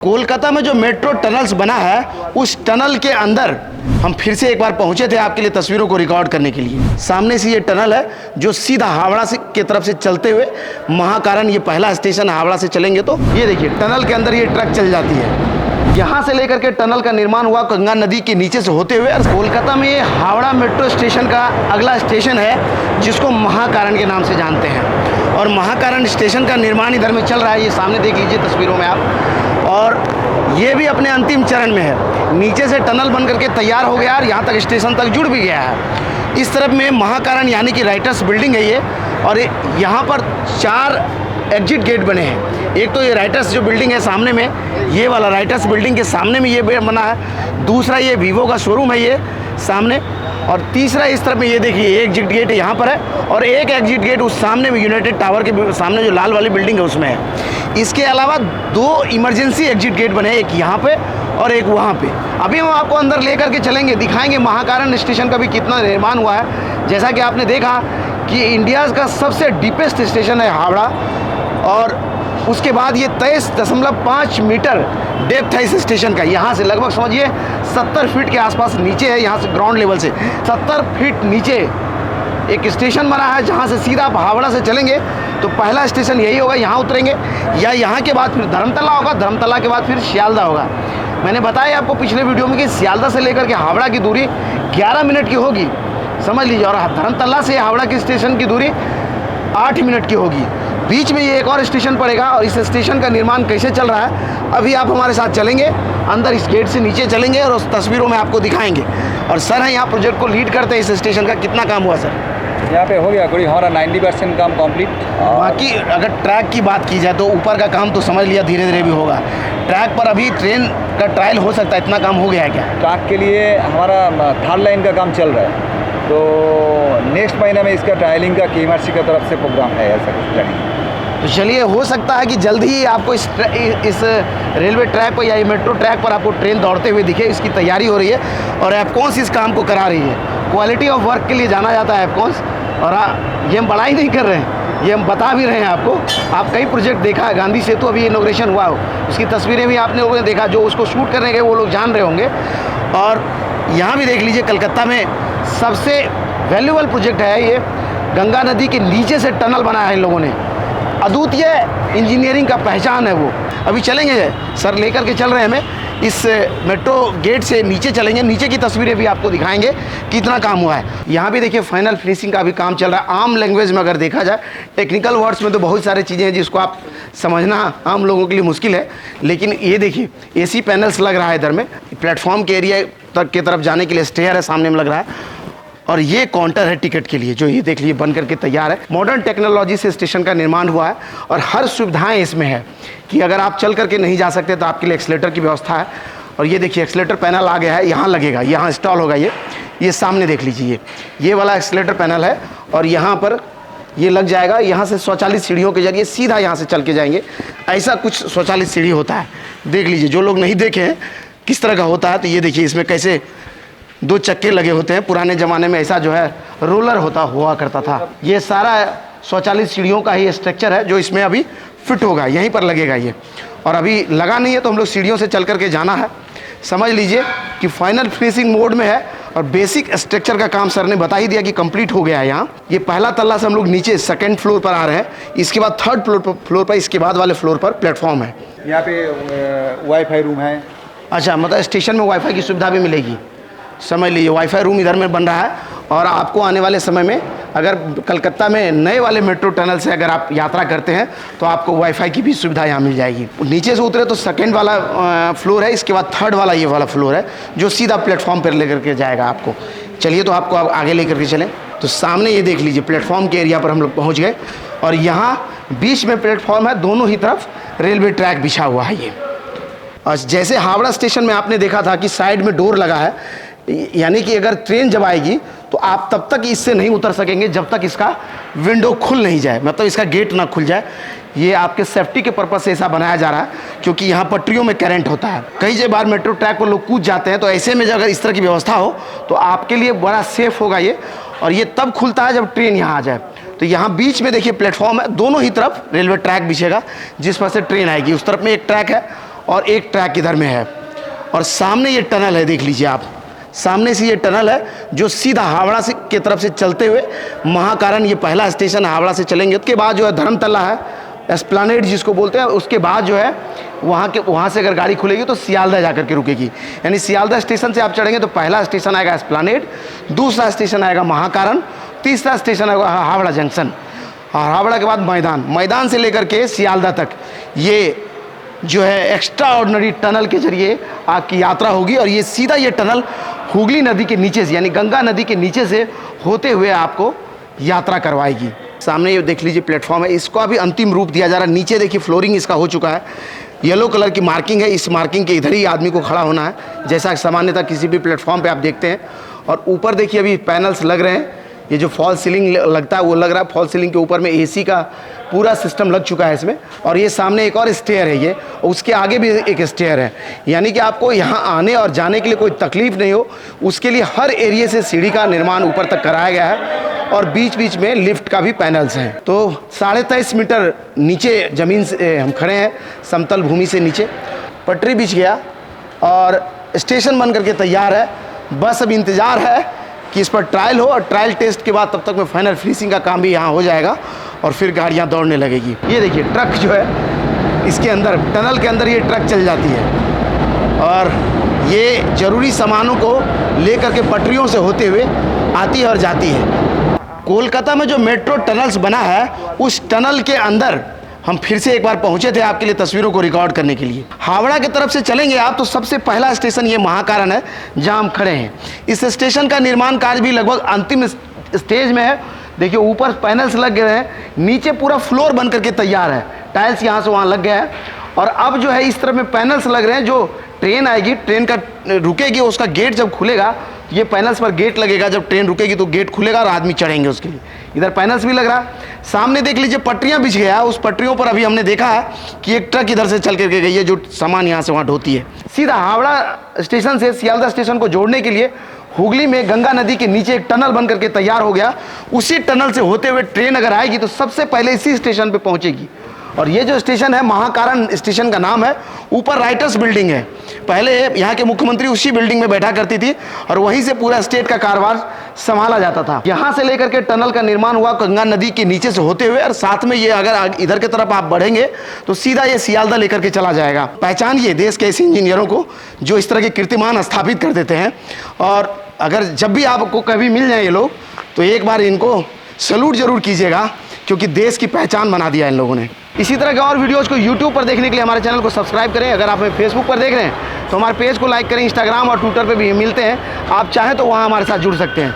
कोलकाता में जो metro tunnels बना है उस टनल के अंदर हम फिर से एक बार पहुंचे थे आपके लिए तस्वीरों को रिकॉर्ड करने के लिए। सामने से ये टनल है जो सीधा हावड़ा से की तरफ से चलते हुए महाकारण, ये पहला स्टेशन हावड़ा से चलेंगे तो ये देखिए टनल के अंदर ये ट्रक चल जाती है। यहाँ से लेकर के टनल का निर्माण हुआ गंगा नदी के नीचे से होते हुए। कोलकाता में ये हावड़ा मेट्रो स्टेशन का अगला स्टेशन है जिसको महाकारण के नाम से जानते हैं, और महाकारण स्टेशन का निर्माण इधर में चल रहा है। ये सामने देख लीजिए तस्वीरों में आप, और ये भी अपने अंतिम चरण में है। नीचे से टनल बन करके तैयार हो गया और यहाँ तक स्टेशन तक जुड़ भी गया है। इस तरफ में महाकारण यानी कि राइटर्स बिल्डिंग है ये, और यहाँ पर 4 एग्जिट गेट बने हैं। एक तो ये राइटर्स जो बिल्डिंग है सामने में, ये वाला राइटर्स बिल्डिंग के सामने में ये बना है। दूसरा ये वीवो का शोरूम है ये सामने, और तीसरा इस तरफ में ये देखिए एक एग्जिट गेट यहाँ पर है, और एक एग्जिट गेट उस सामने में यूनाइटेड टावर के सामने जो लाल वाली बिल्डिंग है उसमें है। इसके अलावा 2 इमरजेंसी एग्जिट गेट बने हैं, एक यहाँ पे और एक वहाँ पे। अभी हम आपको अंदर लेकर के चलेंगे, दिखाएंगे महाकारण स्टेशन का भी कितना निर्माण हुआ है। जैसा कि आपने देखा कि इंडिया का सबसे डीपेस्ट स्टेशन है हावड़ा, और उसके बाद ये 23.5 मीटर डेप्थ है इस स्टेशन का। यहाँ से लगभग समझिए 70 फीट के आसपास नीचे है, यहाँ से ग्राउंड लेवल से 70 फीट नीचे एक स्टेशन बना है, जहाँ से सीधा आप हावड़ा से चलेंगे तो पहला स्टेशन यही होगा, यहाँ उतरेंगे, या यहाँ के बाद फिर धर्मतला होगा, धर्मतला के बाद फिर सियालदा होगा। मैंने बताया आपको पिछले वीडियो में कि सियालदा से लेकर के हावड़ा की दूरी 11 मिनट की होगी, समझ लीजिए, और धर्मतला से हावड़ा की स्टेशन की दूरी 8 मिनट की होगी। बीच में ये एक और स्टेशन पड़ेगा, और इस स्टेशन का निर्माण कैसे चल रहा है अभी आप हमारे साथ चलेंगे अंदर, इस गेट से नीचे चलेंगे और उस तस्वीरों में आपको दिखाएंगे। और सर हैं यहाँ प्रोजेक्ट को लीड करते हैं इस स्टेशन का। कितना काम हुआ सर? यहाँ पे हो गया करीब हमारा 90% काम कंप्लीट। बाकी अगर ट्रैक की बात की जाए तो ऊपर का काम तो समझ लिया धीरे धीरे भी होगा, ट्रैक पर अभी ट्रेन का ट्रायल हो सकता है, इतना काम हो गया है क्या? ट्रैक के लिए हमारा 3rd लाइन का काम चल रहा है, तो नेक्स्ट महीने में इसका ट्रायलिंग का KMRC की तरफ से प्रोग्राम है, ऐसा कुछ प्लानिंग। तो चलिए, हो सकता है कि जल्द ही आपको इस रेलवे ट्रैक पर या ये मेट्रो ट्रैक पर आपको ट्रेन दौड़ते हुए दिखे। इसकी तैयारी हो रही है और एफकॉन्स इस काम को करा रही है। क्वालिटी ऑफ वर्क के लिए जाना जाता है एफकॉन्स, और ये हम बड़ाई नहीं कर रहे हैं, ये हम बता भी रहे हैं आपको। आप कई प्रोजेक्ट देखा है, गांधी सेतु अभी इनॉग्रेशन हुआ हो, उसकी तस्वीरें भी आपने लोगों ने देखा, जो उसको शूट करने गए वो लोग जान रहे होंगे। और यहाँ भी देख लीजिए, कलकत्ता में सबसे वैल्यूबल प्रोजेक्ट है ये। गंगा नदी के नीचे से टनल बनाया है इन लोगों ने, अद्वितीय इंजीनियरिंग का पहचान है वो। अभी चलेंगे सर, लेकर के चल रहे हैं हमें इस मेट्रो गेट से नीचे चलेंगे, नीचे की तस्वीरें भी आपको दिखाएंगे कितना काम हुआ है। यहाँ भी देखिए फाइनल फिनिशिंग का भी काम चल रहा है। आम लैंग्वेज में अगर देखा जाए, टेक्निकल वर्ड्स में तो बहुत सारी चीज़ें हैं जिसको आप समझना आम लोगों के लिए मुश्किल है, लेकिन ये देखिए AC पैनल्स लग रहा है इधर में, प्लेटफॉर्म के एरिया तक की तरफ जाने के लिए स्टेयर है सामने में लग रहा है, और ये काउंटर है टिकट के लिए, जो ये देख लीजिए बन करके तैयार है। मॉडर्न टेक्नोलॉजी से स्टेशन का निर्माण हुआ है, और हर सुविधाएं इसमें है कि अगर आप चल करके नहीं जा सकते तो आपके लिए एक्सीलेटर की व्यवस्था है। और ये देखिए एक्सीलेटर पैनल आ गया है, यहाँ लगेगा, यहाँ इंस्टॉल होगा। ये सामने देख लीजिए, ये वाला एक्सीलेटर पैनल है, और यहाँ पर ये लग जाएगा। यहाँ से स्वचालित सीढ़ियों के जरिए सीधा यहाँ से चल के जाएंगे। ऐसा कुछ स्वचालित सीढ़ी होता है, देख लीजिए। जो लोग नहीं देखे हैं किस तरह का होता है, तो ये देखिए इसमें कैसे 2 चक्के लगे होते हैं। पुराने ज़माने में ऐसा जो है रोलर हुआ करता था। ये सारा स्वचालित सीढ़ियों का ही स्ट्रक्चर है जो इसमें अभी फिट होगा, यहीं पर लगेगा ये। और अभी लगा नहीं है तो हम लोग सीढ़ियों से चल करके जाना है। समझ लीजिए कि फाइनल फिनिशिंग मोड में है, और बेसिक स्ट्रक्चर का काम सर ने बता ही दिया कि कंप्लीट हो गया है। यहाँ ये पहला तल्ला से हम लोग नीचे 2nd फ्लोर पर आ रहे हैं, इसके बाद 3rd फ्लोर पर, इसके बाद वाले फ्लोर पर प्लेटफॉर्म है। यहाँ पे वाईफाई रूम है। अच्छा, मतलब स्टेशन में वाईफाई की सुविधा भी मिलेगी, समझ लीजिए। वाईफाई रूम इधर में बन रहा है, और आपको आने वाले समय में अगर कलकत्ता में नए वाले मेट्रो टनल से अगर आप यात्रा करते हैं तो आपको वाईफाई की भी सुविधा यहाँ मिल जाएगी। नीचे से उतरे तो 2nd वाला फ्लोर है, इसके बाद 3rd वाला ये वाला फ्लोर है जो सीधा प्लेटफॉर्म पर लेकर के जाएगा आपको। चलिए, तो आपको आगे लेकर के चलें। तो सामने ये देख लीजिए प्लेटफॉर्म के एरिया पर हम लोग पहुँच गए, और यहाँ बीच में प्लेटफॉर्म है, दोनों ही तरफ रेलवे ट्रैक बिछा हुआ है ये। और जैसे हावड़ा स्टेशन में आपने देखा था कि साइड में डोर लगा है, यानी कि अगर ट्रेन जब आएगी तो आप तब तक इससे नहीं उतर सकेंगे जब तक इसका विंडो खुल नहीं जाए, मतलब इसका गेट ना खुल जाए। ये आपके सेफ्टी के पर्पज़ से ऐसा बनाया जा रहा है, क्योंकि यहाँ पटरियों में करंट होता है। कई बार मेट्रो ट्रैक पर लोग कूद जाते हैं, तो ऐसे में अगर इस तरह की व्यवस्था हो तो आपके लिए बड़ा सेफ होगा ये। और ये तब खुलता है जब ट्रेन यहाँ आ जाए। तो यहाँ बीच में देखिए प्लेटफॉर्म है, दोनों ही तरफ रेलवे ट्रैक बिछेगा जिस पर से ट्रेन आएगी। उस तरफ में एक ट्रैक है और एक ट्रैक इधर में है। और सामने ये टनल है, देख लीजिए आप, सामने से ये टनल है जो सीधा हावड़ा से की तरफ से चलते हुए महाकारण, ये पहला स्टेशन हावड़ा से चलेंगे। उसके बाद जो है धर्मतला है, एस्प्लानेड जिसको बोलते हैं। उसके बाद जो है वहाँ से अगर गाड़ी खुलेगी तो सियालदह जाकर के रुकेगी। यानी सियालदह स्टेशन से आप चढ़ेंगे तो पहला स्टेशन आएगा एस्प्लानेड, दूसरा स्टेशन आएगा महाकारण, तीसरा स्टेशन आएगा हावड़ा जंक्शन, और हावड़ा के बाद मैदान से लेकर के सियालदह तक ये जो है एक्स्ट्रा ऑर्डिनरी टनल के जरिए आपकी यात्रा होगी। और ये सीधा ये टनल हुगली नदी के नीचे से, यानी गंगा नदी के नीचे से होते हुए आपको यात्रा करवाएगी। सामने ये देख लीजिए प्लेटफॉर्म है, इसको अभी अंतिम रूप दिया जा रहा है। नीचे देखिए फ्लोरिंग इसका हो चुका है, येलो कलर की मार्किंग है, इस मार्किंग के इधर ही आदमी को खड़ा होना है, जैसा सामान्यतः किसी भी प्लेटफॉर्म पे आप देखते हैं। और ऊपर देखिए अभी पैनल्स लग रहे हैं, ये जो फॉल सीलिंग लगता है वो लग रहा है। फॉल सीलिंग के ऊपर में एसी का पूरा सिस्टम लग चुका है इसमें। और ये सामने एक और स्टेयर है, ये उसके आगे भी एक स्टेयर है, यानी कि आपको यहाँ आने और जाने के लिए कोई तकलीफ नहीं हो, उसके लिए हर एरिया से सीढ़ी का निर्माण ऊपर तक कराया गया है। और बीच बीच में लिफ्ट का भी पैनल्स हैं। तो 23.5 मीटर नीचे ज़मीन से हम खड़े हैं, समतल भूमि से नीचे पटरी बिछ गया और स्टेशन बन करके तैयार है। बस अब इंतज़ार है कि इस पर ट्रायल हो, और ट्रायल टेस्ट के बाद तब तक में फाइनल फिनिशिंग का काम भी यहाँ हो जाएगा और फिर गाड़ियाँ दौड़ने लगेगी। ये देखिए ट्रक जो है इसके अंदर, टनल के अंदर ये ट्रक चल जाती है और ये ज़रूरी सामानों को लेकर के पटरियों से होते हुए आती है और जाती है। कोलकाता में जो मेट्रो टनल्स बना है, उस टनल के अंदर हम फिर से एक बार पहुंचे थे आपके लिए तस्वीरों को रिकॉर्ड करने के लिए। हावड़ा की तरफ से चलेंगे आप तो सबसे पहला स्टेशन ये महाकारण है जहां हम खड़े हैं। इस स्टेशन का निर्माण कार्य भी लगभग अंतिम स्टेज में है। देखिए ऊपर पैनल्स लग गए हैं, नीचे पूरा फ्लोर बन करके तैयार है, टाइल्स यहाँ से वहाँ लग गया है। और अब जो है इस तरफ में पैनल्स लग रहे हैं, जो ट्रेन आएगी, ट्रेन का रुकेगी, उसका गेट जब खुलेगा तो ये पैनल्स पर गेट लगेगा, जब ट्रेन रुकेगी तो गेट खुलेगा और आदमी चढ़ेंगे उसके लिए। इधर पैनल्स भी लग रहा है, सामने देख लीजिए पटरियां बिछ गया है। उस पटरियों पर अभी हमने देखा है कि एक ट्रक इधर से चल करके गई है जो सामान यहाँ से वहाँ ढोती है। सीधा हावड़ा स्टेशन से सियालदह स्टेशन को जोड़ने के लिए हुगली में गंगा नदी के नीचे एक टनल बन करके तैयार हो गया। उसी टनल से होते हुए ट्रेन अगर आएगी तो सबसे पहले इसी स्टेशन पर पहुँचेगी। और ये जो स्टेशन है महाकारण स्टेशन का नाम है। ऊपर राइटर्स बिल्डिंग है, पहले यहाँ के मुख्यमंत्री उसी बिल्डिंग में बैठा करती थी और वहीं से पूरा स्टेट का कारोबार संभाला जाता था। यहाँ से लेकर के टनल का निर्माण हुआ गंगा नदी के नीचे से होते हुए, और साथ में ये अगर इधर की तरफ आप बढ़ेंगे तो सीधा ये सियालदह लेकर के चला जाएगा। पहचानिए देश के ऐसे इंजीनियरों को जो इस तरह के कीर्तिमान स्थापित कर देते हैं। और अगर जब भी आपको कभी मिल जाए ये लोग तो एक बार इनको सैल्यूट जरूर कीजिएगा, क्योंकि देश की पहचान बना दिया इन लोगों ने। इसी तरह के और वीडियोज़ को YouTube पर देखने के लिए हमारे चैनल को सब्सक्राइब करें। अगर आप हमें फेसबुक पर देख रहे हैं तो हमारे पेज को लाइक करें। इंस्टाग्राम और ट्विटर पर भी मिलते हैं, आप चाहें तो वहाँ हमारे साथ जुड़ सकते हैं।